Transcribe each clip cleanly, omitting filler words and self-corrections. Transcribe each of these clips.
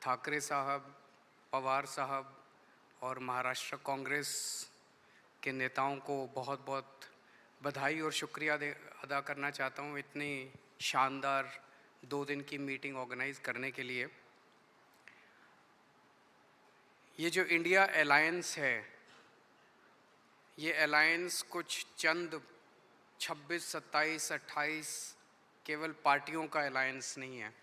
ठाकरे साहब, पवार साहब और महाराष्ट्र कांग्रेस के नेताओं को बहुत बहुत बधाई और शुक्रिया अदा करना चाहता हूँ इतनी शानदार 2 दिन की मीटिंग ऑर्गेनाइज करने के लिए। ये जो इंडिया अलायंस है, ये अलायंस कुछ चंद 26, 27, 28 केवल पार्टियों का अलायंस नहीं है।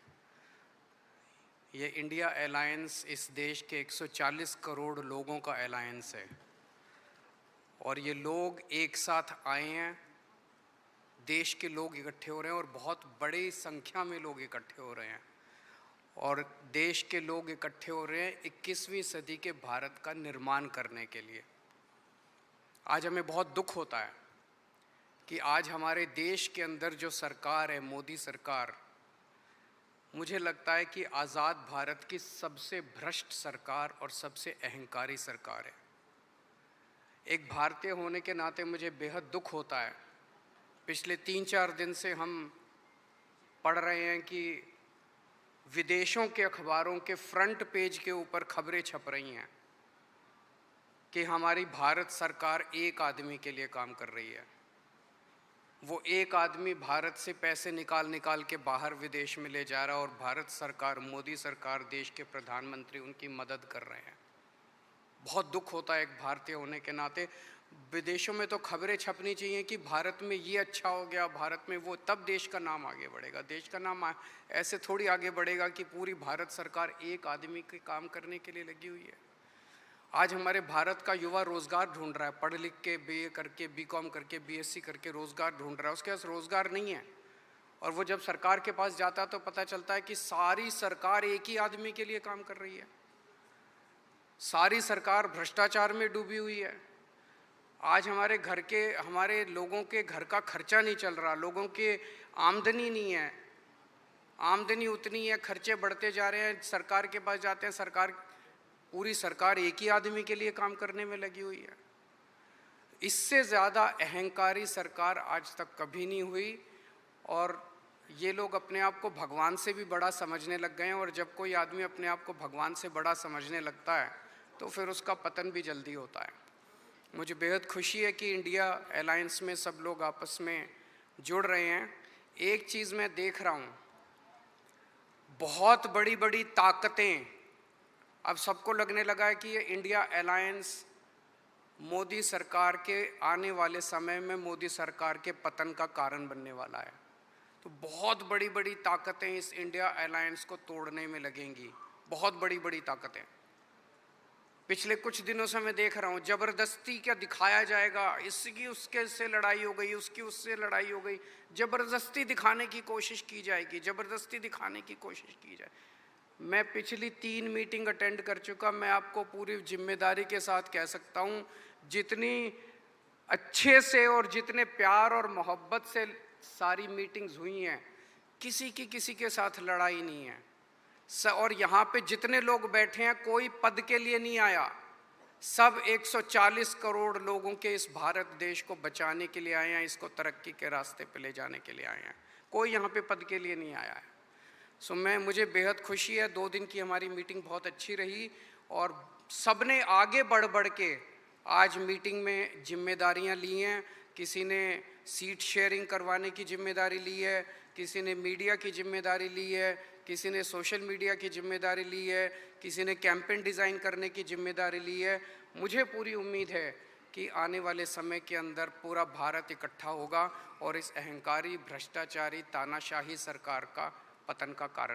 ये इंडिया अलायंस इस देश के 140 करोड़ लोगों का अलायंस है और ये लोग एक साथ आए हैं। देश के लोग इकट्ठे हो रहे हैं और बहुत बड़ी संख्या में लोग इकट्ठे हो रहे हैं और देश के लोग इकट्ठे हो रहे हैं 21वीं सदी के भारत का निर्माण करने के लिए। आज हमें बहुत दुख होता है कि आज हमारे देश के अंदर जो सरकार है, मोदी सरकार, मुझे लगता है कि आज़ाद भारत की सबसे भ्रष्ट सरकार और सबसे अहंकारी सरकार है। एक भारतीय होने के नाते मुझे बेहद दुख होता है। पिछले 3-4 दिन से हम पढ़ रहे हैं कि विदेशों के अखबारों के फ्रंट पेज के ऊपर खबरें छप रही हैं कि हमारी भारत सरकार एक आदमी के लिए काम कर रही है। वो एक आदमी भारत से पैसे निकाल के बाहर विदेश में ले जा रहा है और भारत सरकार, मोदी सरकार, देश के प्रधानमंत्री उनकी मदद कर रहे हैं। बहुत दुख होता है एक भारतीय होने के नाते। विदेशों में तो खबरें छपनी चाहिए कि भारत में ये अच्छा हो गया, भारत में वो, तब देश का नाम आगे बढ़ेगा। देश का नाम ऐसे थोड़ी आगे बढ़ेगा कि पूरी भारत सरकार एक आदमी के काम करने के लिए लगी हुई है। आज हमारे भारत का युवा रोज़गार ढूंढ रहा है, पढ़ लिख के बीए करके, बीकॉम करके, बीएससी करके रोज़गार ढूंढ रहा है। उसके पास रोज़गार नहीं है और वो जब सरकार के पास जाता है तो पता चलता है कि सारी सरकार एक ही आदमी के लिए काम कर रही है। सारी सरकार भ्रष्टाचार में डूबी हुई है। आज हमारे लोगों के घर का खर्चा नहीं चल रहा, लोगों के आमदनी नहीं है, आमदनी उतनी है, खर्चे बढ़ते जा रहे हैं। सरकार के पास जाते हैं, पूरी सरकार एक ही आदमी के लिए काम करने में लगी हुई है। इससे ज़्यादा अहंकारी सरकार आज तक कभी नहीं हुई और ये लोग अपने आप को भगवान से भी बड़ा समझने लग गए हैं और जब कोई आदमी अपने आप को भगवान से बड़ा समझने लगता है तो फिर उसका पतन भी जल्दी होता है। मुझे बेहद खुशी है कि इंडिया अलायंस में सब लोग आपस में जुड़ रहे हैं। एक चीज़ मैं देख रहा हूँ, बहुत बड़ी बड़ी ताकतें, अब सबको लगने लगा है कि ये इंडिया अलायंस मोदी सरकार के आने वाले समय में मोदी सरकार के पतन का कारण बनने वाला है। तो बहुत बड़ी बड़ी ताकतें इस इंडिया अलायंस को तोड़ने में लगेंगी, बहुत बड़ी बड़ी ताकतें। पिछले कुछ दिनों से मैं देख रहा हूँ ज़बरदस्ती क्या दिखाया जाएगा, इसकी उसके से लड़ाई हो गई, उसकी उससे लड़ाई हो गई, ज़बरदस्ती दिखाने की कोशिश की जाएगी, ज़बरदस्ती दिखाने की कोशिश की जाए। मैं पिछली 3 मीटिंग अटेंड कर चुका। मैं आपको पूरी जिम्मेदारी के साथ कह सकता हूँ, जितनी अच्छे से और जितने प्यार और मोहब्बत से सारी मीटिंग्स हुई हैं, किसी के साथ लड़ाई नहीं है। और यहाँ पे जितने लोग बैठे हैं कोई पद के लिए नहीं आया, सब 140 करोड़ लोगों के इस भारत देश को बचाने के लिए आए हैं, इसको तरक्की के रास्ते पे ले जाने के लिए आए हैं। कोई यहाँ पे पद के लिए नहीं आया है। मुझे बेहद खुशी है। 2 दिन की हमारी मीटिंग बहुत अच्छी रही और सबने आगे बढ़ के आज मीटिंग में जिम्मेदारियां ली हैं। किसी ने सीट शेयरिंग करवाने की जिम्मेदारी ली है, किसी ने मीडिया की जिम्मेदारी ली है, किसी ने सोशल मीडिया की जिम्मेदारी ली है, किसी ने कैंपेन डिज़ाइन करने की जिम्मेदारी ली है। मुझे पूरी उम्मीद है कि आने वाले समय के अंदर पूरा भारत इकट्ठा होगा और इस अहंकारी, भ्रष्टाचारी, तानाशाही सरकार का पतन का कारण